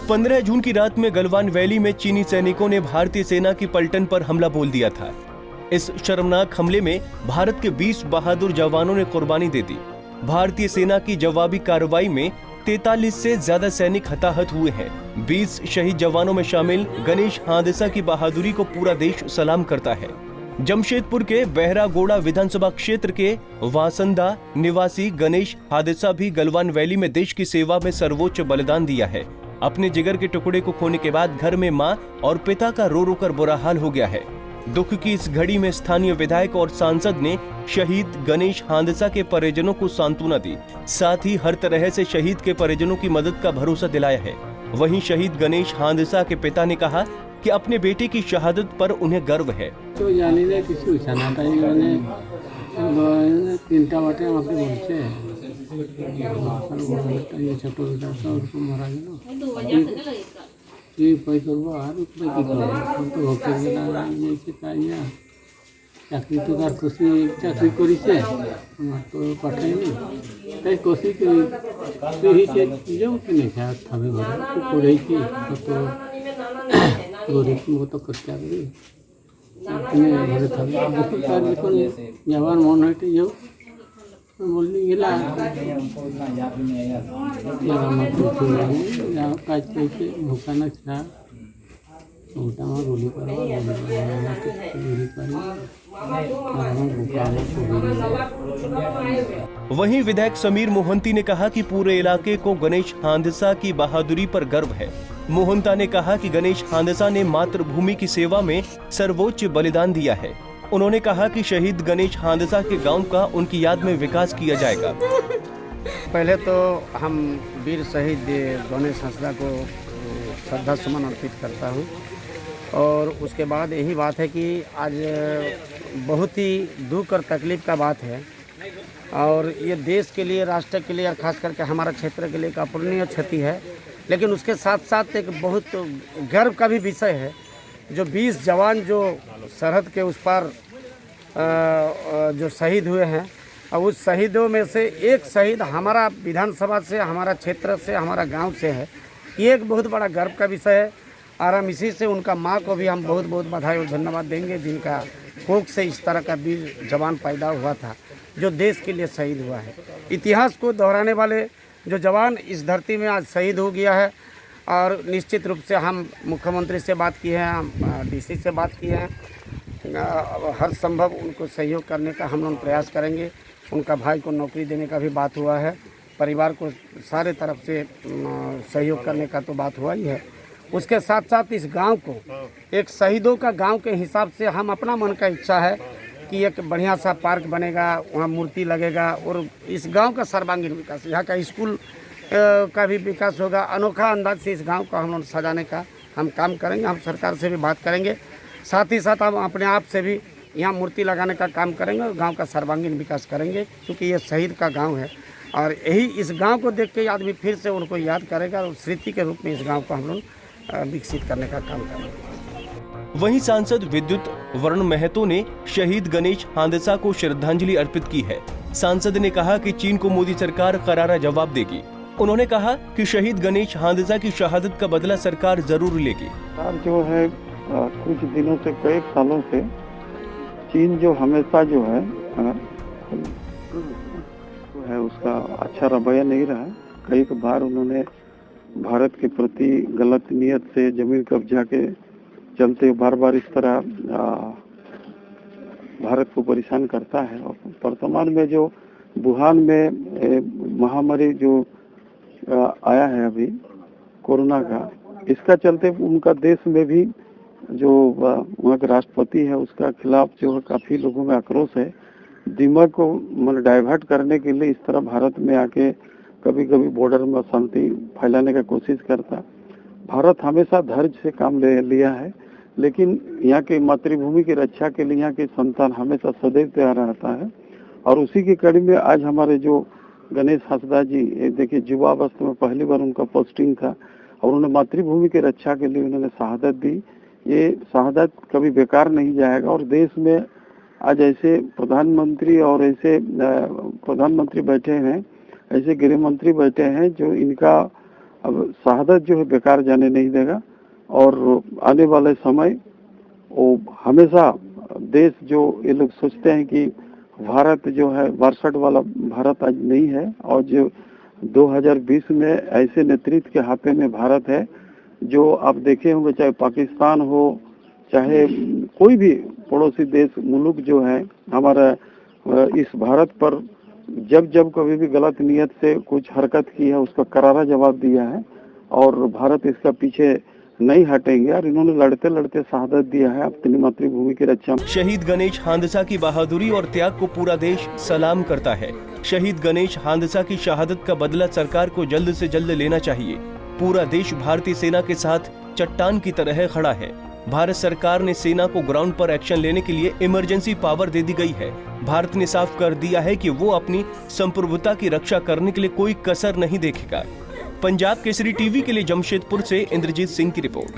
15 जून की रात में गलवान वैली में चीनी सैनिकों ने भारतीय सेना की पलटन पर हमला बोल दिया था। इस शर्मनाक हमले में भारत के 20 बहादुर जवानों ने कुर्बानी दे दी। भारतीय सेना की जवाबी कार्रवाई में 43 से ज्यादा सैनिक हताहत हुए हैं। 20 शहीद जवानों में शामिल गणेश हांदसा की बहादुरी को पूरा देश सलाम करता है। जमशेदपुर के बहरागोड़ा विधानसभा क्षेत्र के वासंदा निवासी गणेश हादसा भी गलवान वैली में देश की सेवा में सर्वोच्च बलिदान दिया है। अपने जिगर के टुकड़े को खोने के बाद घर में मां और पिता का रो रो कर बुरा हाल हो गया है। दुख की इस घड़ी में स्थानीय विधायक और सांसद ने शहीद गणेश हांदसा के परिजनों को सांत्वना दी, साथ ही हर तरह से शहीद के परिजनों की मदद का भरोसा दिलाया है। वहीं शहीद गणेश हांदसा के पिता ने कहा कि अपने बेटे की शहादत पर उन्हें गर्व है। तो जानिले किसी तीनटा बाटे আমাকে বলছে ছোট ওরকম মারা গেল কি পাই করবো আর উপায় কি করবো তো হোটেল গেলা যাইছে তাই না চাকরি তো আর খুশি চাকরি করেছে আমার তো পাঠায়নি তাই খুশি হয়েছে নিজেও কিনে খাবে ঘরে করেছি কত গরিব মতো করতে পারি ঘরে থাকবে যখন যাওয়ার মন হইতে যাও বললি গেলা কাজ পেয়েছে ভুকানা ছা ওটা আমার গুলি করা গুলি করি वहीं विधायक समीर मोहंती ने कहा कि पूरे इलाके को गणेश हांदसा की बहादुरी पर गर्व है। मोहंता ने कहा कि गणेश हांदसा ने मातृभूमि की सेवा में सर्वोच्च बलिदान दिया है। उन्होंने कहा कि शहीद गणेश हांदसा के गांव का उनकी याद में विकास किया जाएगा। पहले तो हम वीर शहीद गणेश हांदसा को श्रद्धा सुमन अर्पित करता हूँ और उसके बाद यही बात है कि आज बहुत ही दुख और तकलीफ का बात है और ये देश के लिए, राष्ट्र के लिए और ख़ास करके हमारा क्षेत्र के लिए एक अपूरणीय क्षति है। लेकिन उसके साथ साथ एक बहुत गर्व का भी विषय है जो 20 जवान जो सरहद के उस पार जो शहीद हुए हैं और उस शहीदों में से एक शहीद हमारा विधानसभा से, हमारा क्षेत्र से, हमारा गांव से है। ये एक बहुत बड़ा गर्व का विषय है और हम इसी से उनका माँ को भी हम बहुत बहुत बधाई और धन्यवाद देंगे जिनका कोख से इस तरह का वीर जवान पैदा हुआ था जो देश के लिए शहीद हुआ है। इतिहास को दोहराने वाले जो जवान इस धरती में आज शहीद हो गया है और निश्चित रूप से हम मुख्यमंत्री से बात की है, हम डीसी से बात की है, हर संभव उनको सहयोग करने का हम लोग प्रयास करेंगे। उनका भाई को नौकरी देने का भी बात हुआ है, परिवार को सारे तरफ से सहयोग करने का तो बात हुआ ही है। उसके साथ साथ इस गांव को एक शहीदों का गांव के हिसाब से हम अपना मन का इच्छा है कि एक बढ़िया सा पार्क बनेगा, वहाँ मूर्ति लगेगा और इस गांव का सर्वांगीण विकास, यहाँ का स्कूल का भी विकास होगा। अनोखा अंदाज से इस गांव को हम लोग सजाने का हम काम करेंगे। हम सरकार से भी बात करेंगे, साथ ही साथ हम अपने आप से भी यहाँ मूर्ति लगाने का काम करेंगे और गांव का सर्वांगीण विकास करेंगे क्योंकि ये शहीद का गाँव है और यही इस गाँव को देख के आदमी फिर से उनको याद करेगा और स्मृति के रूप में इस गाँव को हम लोग विकसित करने का काम करेंगे। वहीं सांसद विद्युत वर्ण महतो ने शहीद गणेश हांदसा को श्रद्धांजलि अर्पित की है। सांसद ने कहा कि चीन को मोदी सरकार करारा जवाब देगी। उन्होंने कहा कि शहीद गणेश हांदसा की शहादत का बदला सरकार जरूर लेगी। जो है कुछ दिनों से, कई सालों से चीन जो हमेशा जो है उसका अच्छा रवैया नहीं रहा। कई बार उन्होंने भारत के प्रति गलत नियत से जमीन कब्जा के चलते बार बार इस तरह भारत को परेशान करता है। और वर्तमान में जो वुहान में महामारी जो आया है अभी कोरोना का, इसका चलते उनका देश में भी जो वहाँ के राष्ट्रपति है उसका खिलाफ जो है काफी लोगों में आक्रोश है। दिमाग को मतलब डाइवर्ट करने के लिए इस तरह भारत में आके कभी कभी बॉर्डर में अशांति फैलाने का कोशिश करता। भारत हमेशा धैर्य से काम ले लिया है, लेकिन यहाँ के मातृभूमि की रक्षा के लिए यहाँ के संतान हमेशा सदैव तैयार रहता है। और उसी की कड़ी में आज हमारे जो गणेश हांसदा जी, देखिए युवा अवस्था में पहली बार उनका पोस्टिंग था और उन्होंने मातृभूमि की रक्षा के लिए उन्होंने शहादत दी। ये शहादत कभी बेकार नहीं जाएगा और देश में आज ऐसे प्रधानमंत्री और ऐसे प्रधानमंत्री बैठे हैं, ऐसे गृह मंत्री बैठे हैं जो इनका अब शहादत जो है बेकार जाने नहीं देगा। और आने वाले समय वो हमेशा देश जो ये लोग सोचते हैं कि भारत जो है 62 वाला भारत आज नहीं है, और जो 2020 में ऐसे नेतृत्व के हाथे में भारत है जो आप देखे होंगे, चाहे पाकिस्तान हो चाहे कोई भी पड़ोसी देश मुल्क जो है हमारा इस भारत पर जब जब कभी भी गलत नियत से कुछ हरकत की है उसका करारा जवाब दिया है, और भारत इसका पीछे नहीं हटेंगे। और इन्होंने लड़ते लड़ते शहादत दिया है अपनी मातृभूमि की रक्षा में। शहीद गणेश हांदसा की बहादुरी और त्याग को पूरा देश सलाम करता है। शहीद गणेश हांदसा की शहादत का बदला सरकार को जल्द से जल्द लेना चाहिए। पूरा देश भारतीय सेना के साथ चट्टान की तरह खड़ा है। भारत सरकार ने सेना को ग्राउंड पर एक्शन लेने के लिए इमरजेंसी पावर दे दी गई है। भारत ने साफ कर दिया है कि वो अपनी संप्रभुता की रक्षा करने के लिए कोई कसर नहीं देखेगा। पंजाब केसरी टीवी के लिए जमशेदपुर से इंद्रजीत सिंह की रिपोर्ट।